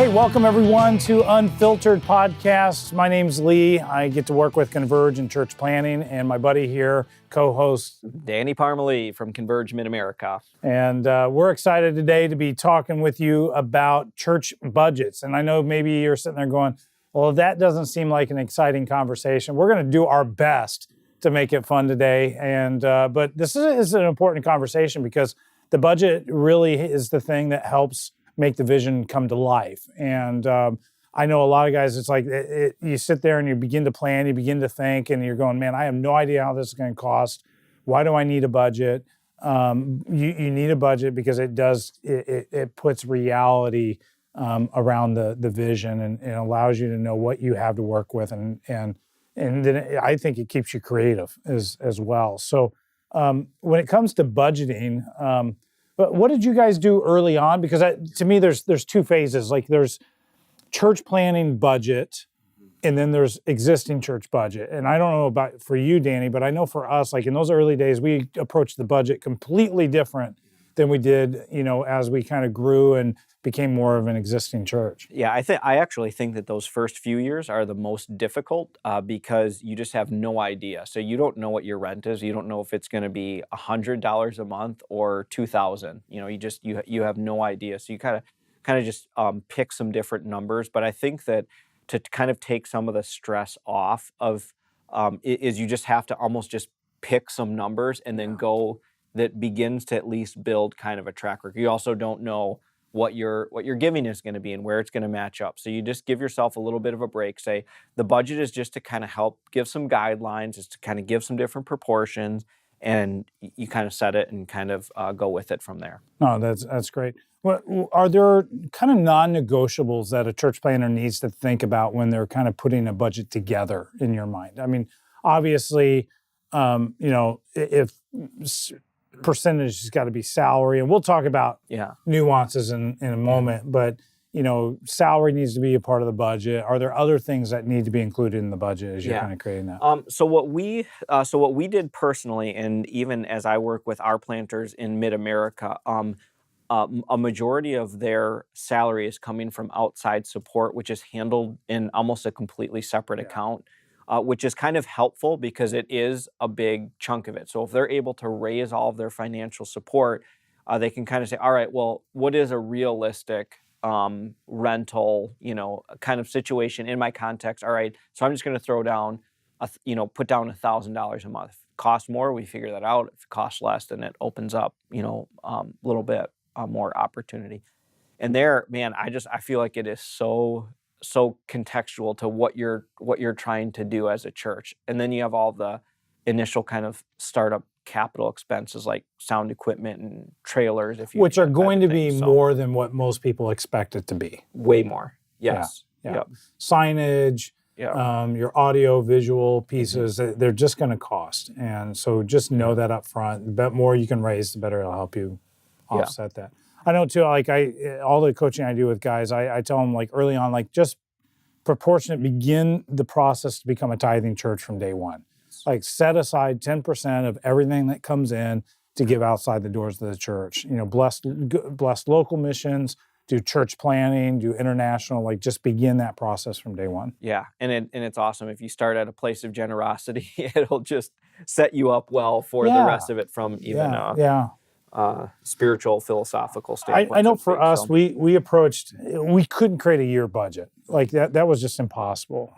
Hey, welcome everyone to Unfiltered Podcasts. My name's Lee. I get to work with Converge in church planning, and my buddy here, co-host Danny Parmelee from Converge Mid-America. And we're excited today to be talking with you about church budgets. And I know maybe you're sitting there going, well, that doesn't seem like an exciting conversation. We're going to do our best to make it fun today. And but this is an important conversation because the budget really is the thing that helps make the vision come to life. And I know a lot of guys, it's like you sit there and you begin to plan, you begin to think, and you're going, man, I have no idea how this is going to cost. Why do I need a budget? You need a budget because it puts reality around the vision and allows you to know what you have to work with, and then I think it keeps you creative as well. So when it comes to budgeting, but what did you guys do early on? Because to me, there's two phases. Like there's church planning budget, and then there's existing church budget. And I don't know about for you, Danny, but I know for us, like in those early days, we approached the budget completely different than we did, as we kind of grew and became more of an existing church. Yeah, I actually think that those first few years are the most difficult because you just have no idea. So you don't know what your rent is. You don't know if it's going to be $100 a month or $2,000. You have no idea. So you kind of just pick some different numbers. But I think that to kind of take some of the stress off of is you just have to almost just pick some numbers and then go that begins to at least build kind of a track record. You also don't know what your giving is going to be and where it's going to match up. So you just give yourself a little bit of a break. Say the budget is just to kind of help give some guidelines, just to kind of give some different proportions, and you kind of set it and kind of go with it from there. Oh, that's great. What are there kind of non-negotiables that a church planner needs to think about when they're kind of putting a budget together in your mind? I mean, obviously, if percentage has got to be salary, and we'll talk about nuances in a moment, but salary needs to be a part of the budget. Are there other things that need to be included in the budget as you're kind of creating that? So what we did personally, and even as I work with our planters in Mid-America, a majority of their salary is coming from outside support, which is handled in almost a completely separate account. Which is kind of helpful because it is a big chunk of it. So if they're able to raise all of their financial support, they can kind of say, all right, well, what is a realistic rental, kind of situation in my context? All right, so I'm just going to throw down, put down $1,000 a month. If it costs more, we figure that out. If it costs less, then it opens up, a little bit more opportunity. And there, man, I feel like it is so contextual to what you're trying to do as a church. And then you have all the initial kind of startup capital expenses like sound equipment and trailers, which are going to be more than what most people expect it to be. Way more. Yes. Yeah. Yep. Signage, your audio visual pieces, they're just going to cost. And so just know that up front. The more you can raise, the better it'll help you offset that. I know too, like all the coaching I do with guys, I tell them like early on, like just proportionate, begin the process to become a tithing church from day one. Like set aside 10% of everything that comes in to give outside the doors of the church. Bless local missions, do church planning, do international, like just begin that process from day one. Yeah, and it's awesome. If you start at a place of generosity, it'll just set you up well for the rest of it from even spiritual, philosophical standpoint. I know for us, we approached, we couldn't create a year budget. Like that was just impossible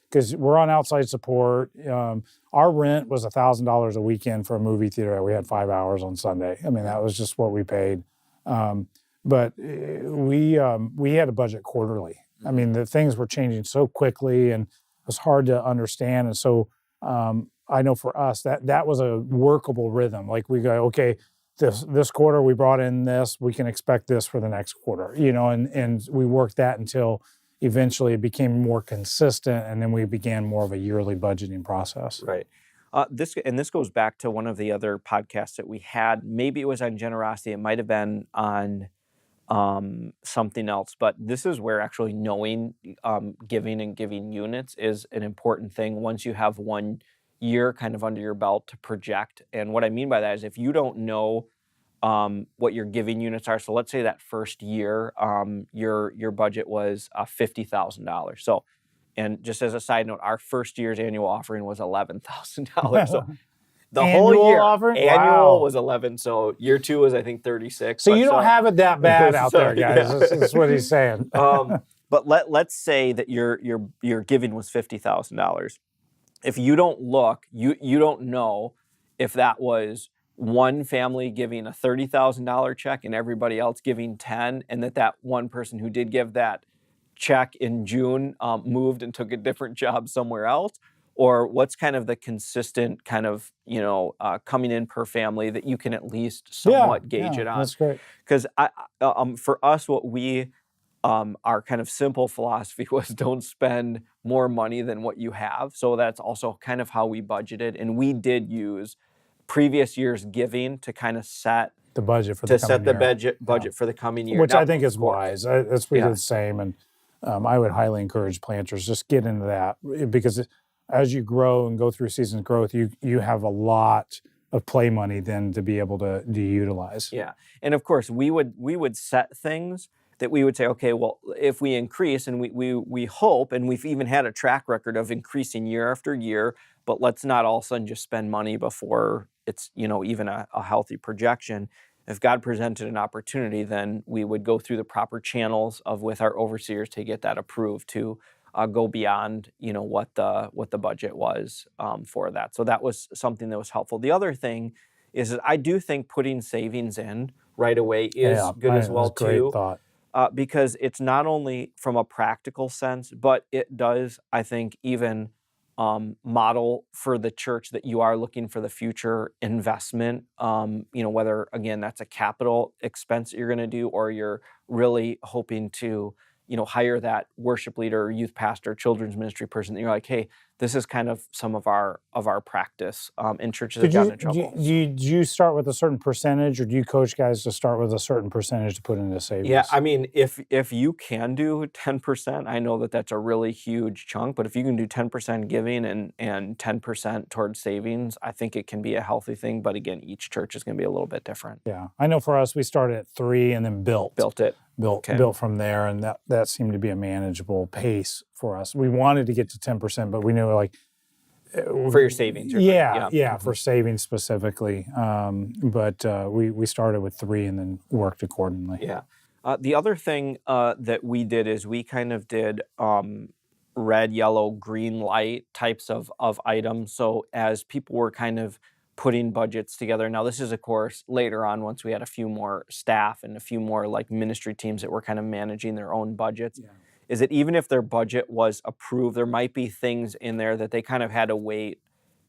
because we're on outside support. Our rent was $1,000 a weekend for a movie theater. We had 5 hours on Sunday. I mean, that was just what we paid. But we had a budget quarterly. I mean, the things were changing so quickly and it was hard to understand. And so I know for us that was a workable rhythm. Like we go, okay, this quarter we brought in this, we can expect this for the next quarter, and we worked that until eventually it became more consistent, and then we began more of a yearly budgeting process. Right. This goes back to one of the other podcasts that we had. Maybe it was on generosity. It might have been on something else, but this is where actually knowing giving and giving units is an important thing once you have 1 year kind of under your belt to project. And what I mean by that is if you don't know what your giving units are. So let's say that first year, your budget was $50,000. So, and just as a side note, our first year's annual offering was $11,000. So the whole Annual year offering? annual Wow. was 11. So year two was I think 36. So you don't have it that bad out there, guys. Yeah. That's what he's saying. But let's say that your giving was $50,000. If you don't look, you don't know if that was one family giving a $30,000 check and everybody else giving 10, and that one person who did give that check in June moved and took a different job somewhere else, or what's kind of the consistent kind of coming in per family that you can at least somewhat gauge it on. That's great. Because for us, what we our kind of simple philosophy was don't spend more money than what you have. So that's also kind of how we budgeted, and we did use previous year's giving to kind of set the budget for budget for the coming year, which I think is wise. We did the same, and I would highly encourage planters just get into that, because as you grow and go through seasons growth, you have a lot of play money then to be able to utilize. Yeah, and of course we would set things that we would say, okay, well, if we increase, and we hope, and we've even had a track record of increasing year after year, but let's not all of a sudden just spend money before it's even a healthy projection. If God presented an opportunity, then we would go through the proper channels with our overseers to get that approved to go beyond what the budget was for that. So that was something that was helpful. The other thing is that I do think putting savings in right away is good as well too. Great thought. Because it's not only from a practical sense, but it does, I think, even model for the church that you are looking for the future investment, whether, again, that's a capital expense that you're going to do, or you're really hoping to, hire that worship leader, youth pastor, children's ministry person that you're like, hey, this is kind of some of our practice in churches that got in trouble. Do you start with a certain percentage, or do you coach guys to start with a certain percentage to put into savings? Yeah, I mean, if you can do 10%, I know that's a really huge chunk, but if you can do 10% giving and 10% towards savings, I think it can be a healthy thing. But again, each church is going to be a little bit different. Yeah, I know for us, we started at 3 and then built from there, and that seemed to be a manageable pace for us. We wanted to get to 10%, but we knew for your savings. For savings specifically. But we started with 3 and then worked accordingly. Yeah. The other thing that we did is we kind of did red, yellow, green light types of items. So as people were kind of putting budgets together. Now, this is, of course, later on once we had a few more staff and a few more like ministry teams that were kind of managing their own budgets. Yeah. Is that even if their budget was approved, there might be things in there that they kind of had to wait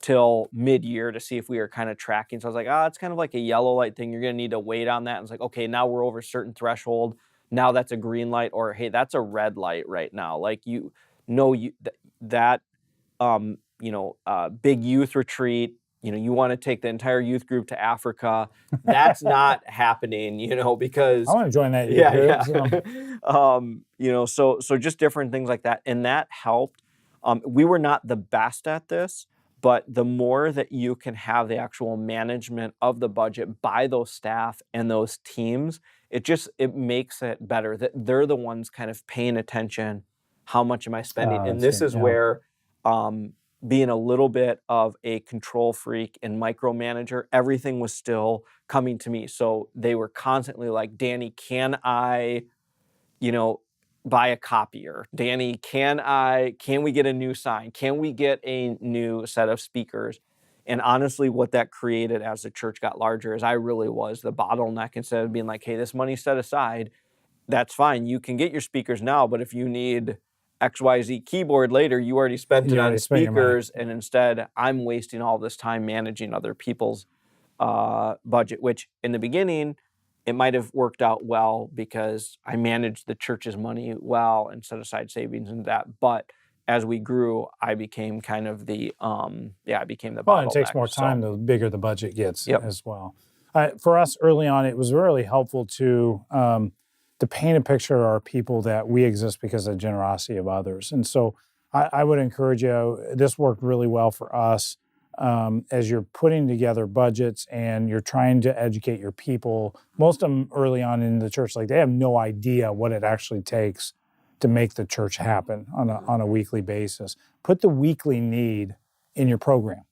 till mid-year to see if we were kind of tracking. So I was like, it's kind of like a yellow light thing. You're going to need to wait on that. And it's like, okay, now we're over a certain threshold. Now that's a green light, or hey, that's a red light right now. Like big youth retreat. You want to take the entire youth group to Africa. That's not happening, because I want to join that youth group. So just different things like that. And that helped. We were not the best at this, but the more that you can have the actual management of the budget by those staff and those teams, it makes it better that they're the ones kind of paying attention. How much am I spending? And this is where being a little bit of a control freak and micromanager, everything was still coming to me. So they were constantly like, Danny, can I, buy a copier? Danny, can we get a new sign? Can we get a new set of speakers? And honestly, what that created as the church got larger is I really was the bottleneck. Instead of being like, hey, this money's set aside, that's fine. You can get your speakers now, but if you need XYZ keyboard later, you already spent it on speakers, and instead I'm wasting all this time managing other people's budget, which in the beginning, it might have worked out well because I managed the church's money well and set aside savings and that. But as we grew, I became kind of the bottleneck. Well, it takes more time the bigger the budget gets as well. For us early on, it was really helpful to paint a picture to our people that we exist because of the generosity of others. And so I would encourage you, this worked really well for us. as you're putting together budgets and you're trying to educate your people, most of them early on in the church, like they have no idea what it actually takes to make the church happen on a weekly basis. Put the weekly need in your program.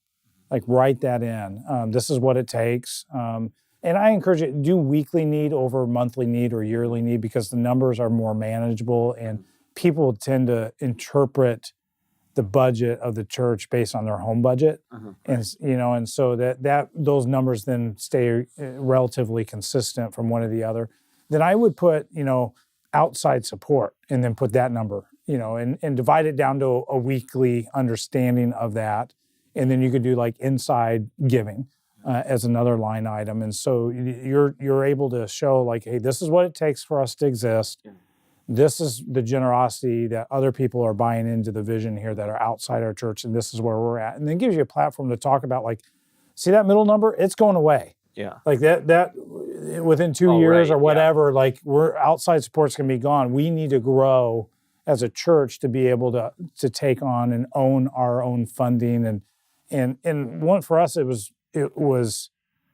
Like write that in. This is what it takes. And I encourage you to do weekly need over monthly need or yearly need because the numbers are more manageable and people tend to interpret the budget of the church based on their home budget. And so that those numbers then stay relatively consistent from one to the other. Then I would put, outside support and then put that number, and divide it down to a weekly understanding of that. And then you could do like inside giving as another line item. And so you're able to show like, hey, this is what it takes for us to exist. This is the generosity that other people are buying into the vision here that are outside our church, and this is where we're at. And then gives you a platform to talk about like, see that middle number? It's going away. Yeah. Like that within 2 years or whatever, like we're outside support's gonna be gone. We need to grow as a church to be able to take on and own our own funding. And one for us, it was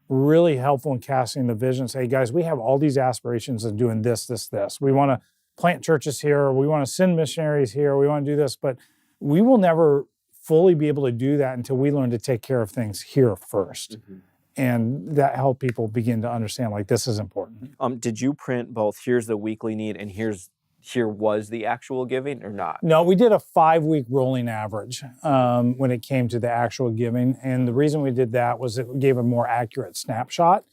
really helpful in casting the vision. Say, hey guys, we have all these aspirations of doing this. We want to plant churches here. We want to send missionaries here. We want to do this, but we will never fully be able to do that until we learn to take care of things here first. And that helped people begin to understand like this is important. Did you print both? Here's the weekly need, and here was the actual giving, or not? No, we did a 5-week rolling average when it came to the actual giving. And the reason we did that was it gave a more accurate snapshot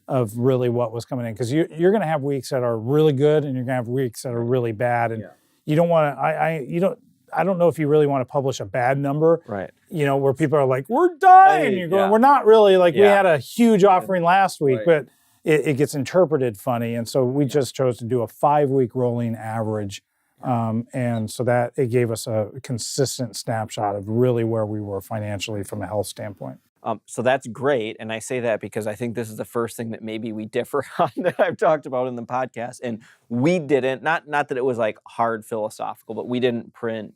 of really what was coming in. Because you're going to have weeks that are really good and you're going to have weeks that are really bad. And you don't want to, I don't know if you really want to publish a bad number, right? Where people are like, we're dying. You're going, we're not really, like we had a huge offering last week, but it gets interpreted funny. And so we just chose to do a 5-week rolling average. And so that it gave us a consistent snapshot of really where we were financially from a health standpoint. So that's great. And I say that because I think this is the first thing that maybe we differ on that I've talked about in the podcast. And we didn't, not that it was like hard philosophical, but we didn't print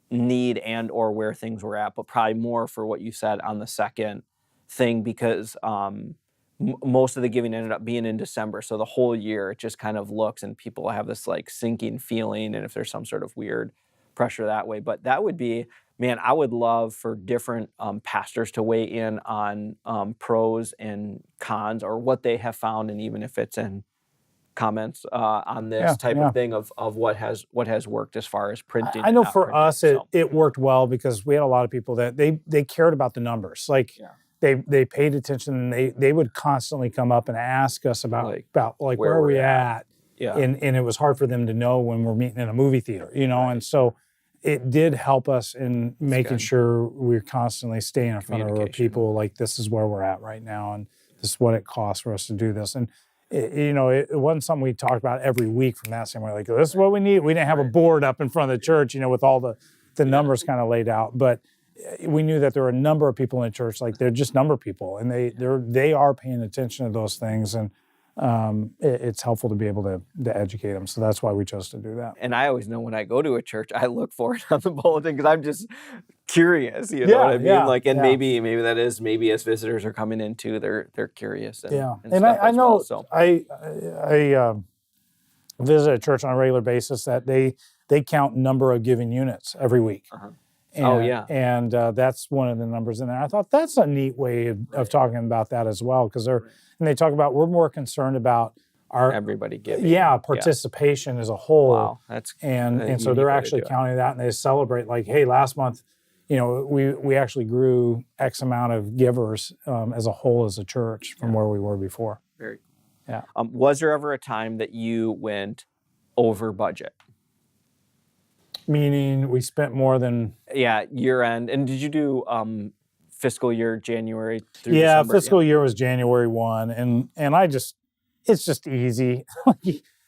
need and or where things were at, but probably more for what you said on the second thing because most of the giving ended up being in December. So the whole year it just kind of looks and people have this like sinking feeling and if there's some sort of weird pressure that way. But that would be, man, I would love for different pastors to weigh in on pros and cons or what they have found, and even if it's in comments on this type of thing of what has worked as far as printing. I know for us it worked well because we had a lot of people that they cared about the numbers. Like they paid attention and they would constantly come up and ask us about where are we at? Yeah. And it was hard for them to know when we're meeting in a movie theater, and so it did help us in making sure we're constantly staying in front of our people. Like, this is where we're at right now, and this is what it costs for us to do this. And, it wasn't something we talked about every week from that standpoint. Like, this is what we need. We didn't have a board up in front of the church, with all the numbers kind of laid out. But we knew that there were a number of people in the church, like they're just number people, and they are paying attention to those things. And it's helpful to be able to educate them. So that's why we chose to do that. And I always know when I go to a church, I look for it on the bulletin because I'm just curious, you know what I mean? Maybe that is, maybe as visitors are coming in too, they're curious. And I know, I visit a church on a regular basis that they count number of giving units every week. And that's one of the numbers in there. I thought that's a neat way of talking about that as well, because they talk about we're more concerned about our everybody giving, participation as a whole. Wow, and so they're actually counting that, and they celebrate like, hey, last month, we actually grew X amount of givers as a whole as a church from where we were before. Very cool. Yeah. Was there ever a time that you went over budget? Meaning we spent more than... year end. And did you do fiscal year January through December? Fiscal year was January 1. And it's just easy.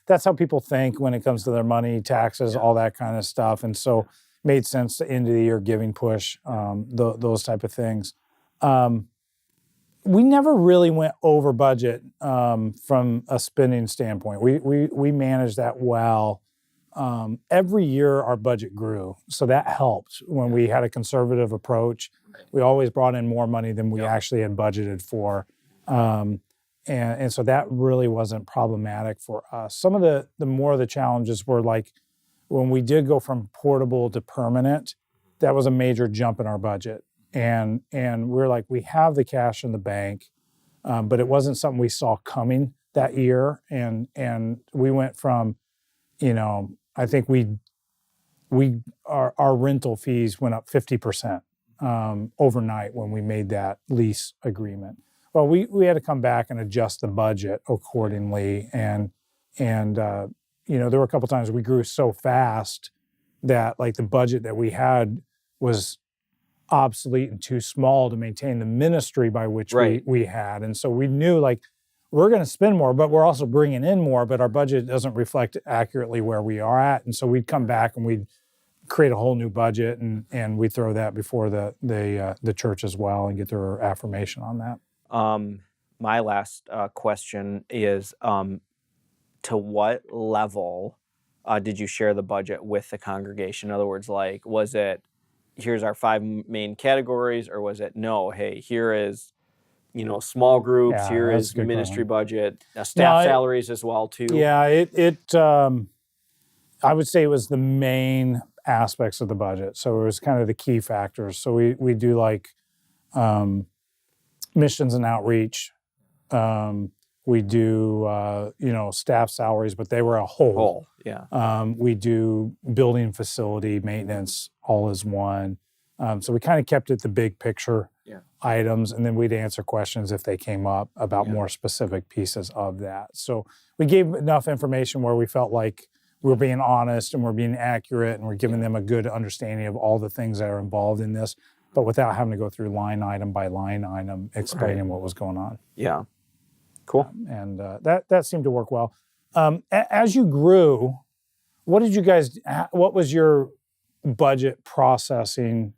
That's how people think when it comes to their money, taxes, all that kind of stuff. And so made sense to end of the year giving push, those type of things. We never really went over budget from a spending standpoint. We managed that well. every year our budget grew. So that helped when we had a conservative approach. We always brought in more money than we actually had budgeted for. And so that really wasn't problematic for us. Some of the more of the challenges were like when we did go from portable to permanent, that was a major jump in our budget. And we're like, we have the cash in the bank, but it wasn't something we saw coming that year. And we went from, I think our rental fees went up 50% overnight when we made that lease agreement. Well, we had to come back and adjust the budget accordingly. And there were a couple times we grew so fast that like the budget that we had was obsolete and too small to maintain the ministry by which we had. And so we knew like we're going to spend more, but we're also bringing in more, but our budget doesn't reflect accurately where we are at. And so we'd come back and we'd create a whole new budget and we throw that before the church as well and get their affirmation on that. My last question is, to what level did you share the budget with the congregation? In other words, like, was it, here's our 5 main categories, or was it, no, hey, here is, small groups, here is ministry budget, staff salaries as well too? Yeah, I would say it was the main aspects of the budget. So it was kind of the key factors. So we do like missions and outreach. We do, staff salaries, but they were a whole. We do building facility maintenance all as one. So we kind of kept it the big picture items, and then we'd answer questions if they came up about more specific pieces of that. So we gave enough information where we felt like we're being honest and we're being accurate and we're giving them a good understanding of all the things that are involved in this, but without having to go through line item by line item explaining what was going on. Yeah. Cool. And that seemed to work well. As you grew, what was your budget processing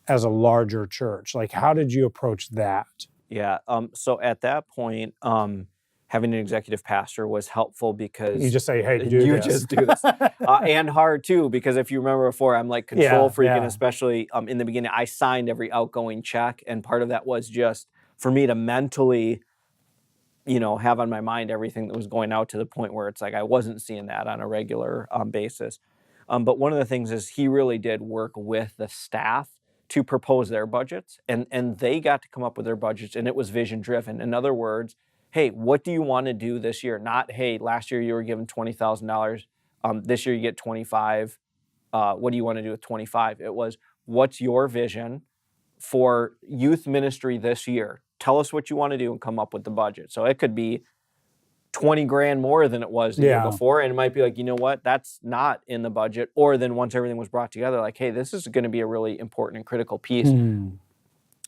as a larger church? Like, how did you approach that? Yeah. So at that point, having an executive pastor was helpful because you just say, hey, just do this. And hard too, because if you remember before, I'm like control freak, and especially in the beginning, I signed every outgoing check. And part of that was just for me to mentally, have on my mind everything that was going out, to the point where it's like I wasn't seeing that on a regular basis. But one of the things is he really did work with the staff to propose their budgets, and they got to come up with their budgets, and it was vision driven. In other words, hey, what do you want to do this year? Not, hey, last year you were given $20,000. This year you get 25. What do you want to do with 25? It was, what's your vision for youth ministry this year? Tell us what you want to do and come up with the budget. So it could be 20 grand more than it was the year before. And it might be like, you know what, that's not in the budget. Or then once everything was brought together, like, hey, this is going to be a really important and critical piece.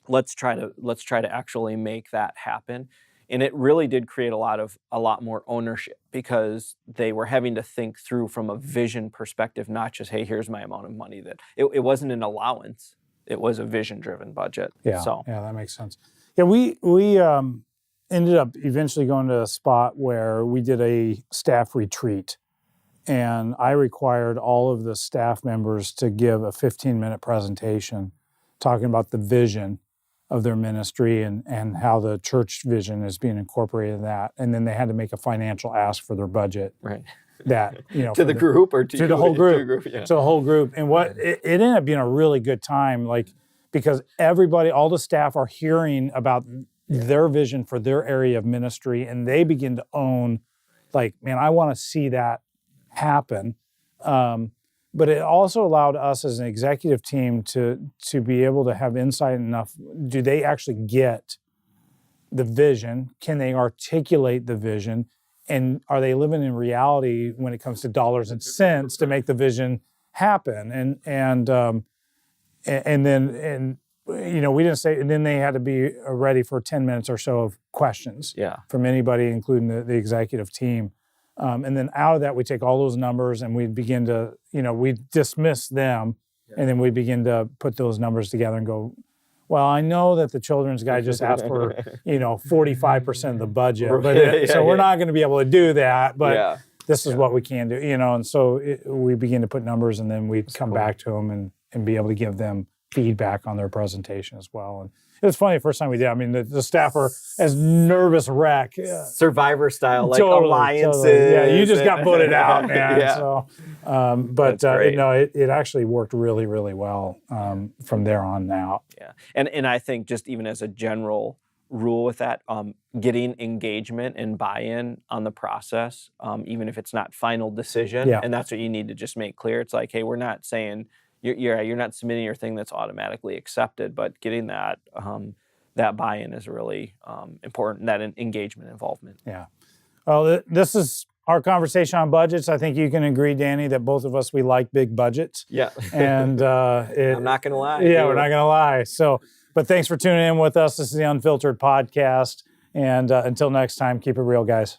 Let's try to actually make that happen. And it really did create a lot more ownership, because they were having to think through from a vision perspective, not just, hey, here's my amount of money. That it wasn't an allowance. It was a vision-driven budget. Yeah, that makes sense. Yeah, we ended up eventually going to a spot where we did a staff retreat, and I required all of the staff members to give a 15-minute presentation talking about the vision of their ministry and how the church vision is being incorporated in that. And then they had to make a financial ask for their budget. Right. That, to the group or to the whole group. To the whole group. And it ended up being a really good time, like, because all the staff are hearing about their vision for their area of ministry, and they begin to own, like, man, I want to see that happen. But it also allowed us as an executive team to be able to have insight enough. Do they actually get the vision? Can they articulate the vision? And are they living in reality when it comes to dollars and cents to make the vision happen? And then we didn't say, and then they had to be ready for 10 minutes or so of questions from anybody, including the executive team. And then out of that, we take all those numbers and we begin to, we dismiss them, and then we begin to put those numbers together and go, well, I know that the children's guy just asked for, 45% of the budget, but so we're not going to be able to do that. But this is what we can do, and so we begin to put numbers, and then we'd come back to them and be able to give them feedback on their presentation as well. And it was funny the first time we did. I mean, the staff are as nervous wreck. Survivor style, like Totally, alliances. totally. Yeah, you just got voted out, man. Yeah. So, it actually worked really, really well from there on out. Yeah, and I think just even as a general rule with that, getting engagement and buy-in on the process, even if it's not final decision, and that's what you need to just make clear. It's like, hey, we're not saying you're not submitting your thing that's automatically accepted, but getting that that buy-in is really important. That engagement, involvement. Yeah. Well, this is our conversation on budgets. I think you can agree, Danny, that both of us, we like big budgets. Yeah. And I'm not going to lie. Yeah, we're not going to lie. So, but thanks for tuning in with us. This is the Unfiltered Podcast. And until next time, keep it real, guys.